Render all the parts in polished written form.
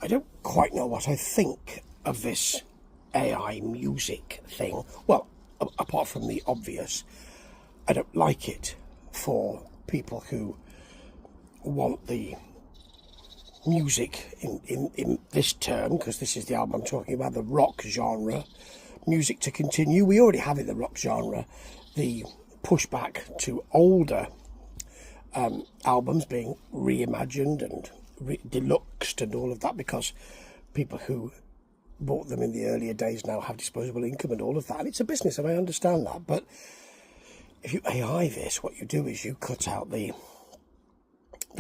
I don't quite know what I think of this AI music thing. Well, apart from the obvious, I don't like it for people who want the music in this term, because this is the album I'm talking about, the rock genre, music to continue. We already have in the rock genre the pushback to older albums being reimagined and deluxed and all of that, because people who bought them in the earlier days now have disposable income and all of that, and it's a business, and I understand that. But if you AI this, what you do is you cut out the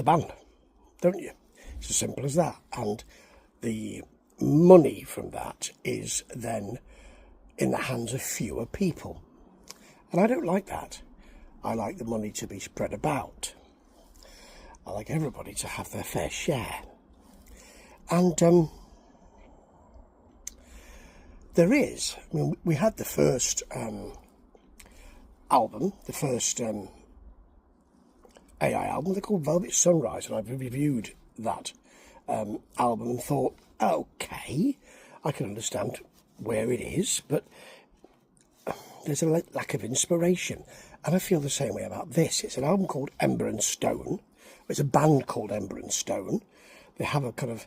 band, don't you? It's as simple as that. And the money from that is then in the hands of fewer people, and I don't like that. I like the money to be spread about. I like everybody to have their fair share. And there is, I mean, we had the first album, the first AI album, they're called Velvet Sunrise, and I've reviewed that album and thought, okay, I can understand where it is, but there's a lack of inspiration. And I feel the same way about this. It's an album called Ember Stone. It's a band called Ember Stone. They have a kind of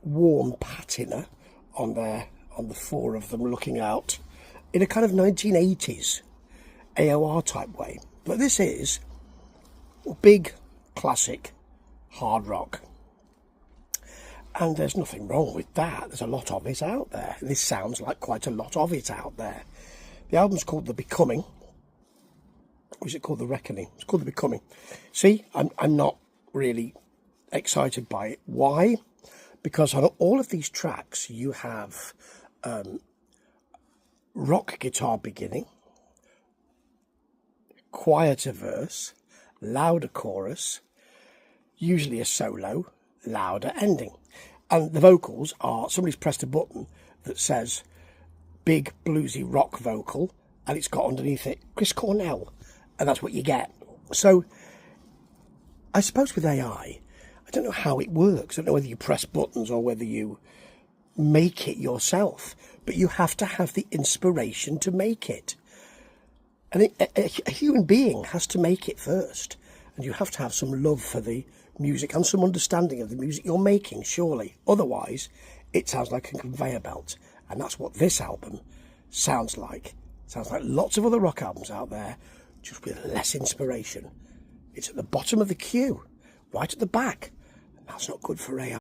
warm patina on the four of them looking out in a kind of 1980s AOR type way. But this is big classic hard rock. And there's nothing wrong with that. There's a lot of it out there. This sounds like quite a lot of it out there. The album's called The Becoming. Or is it called The Reckoning? It's called The Becoming. See, I'm not really excited by it. Why? Because on all of these tracks, you have rock guitar beginning, quieter verse, louder chorus, usually a solo, louder ending. And the vocals are, somebody's pressed a button that says big bluesy rock vocal, and it's got underneath it Chris Cornell, and that's what you get. So I suppose with AI, I don't know how it works. I don't know whether you press buttons or whether you make it yourself, but you have to have the inspiration to make it. And a human being has to make it first, and you have to have some love for the music and some understanding of the music you're making, surely. Otherwise, it sounds like a conveyor belt, and that's what this album sounds like. It sounds like lots of other rock albums out there, just with less inspiration. It's at the bottom of the queue, right at the back. That's not good for AI.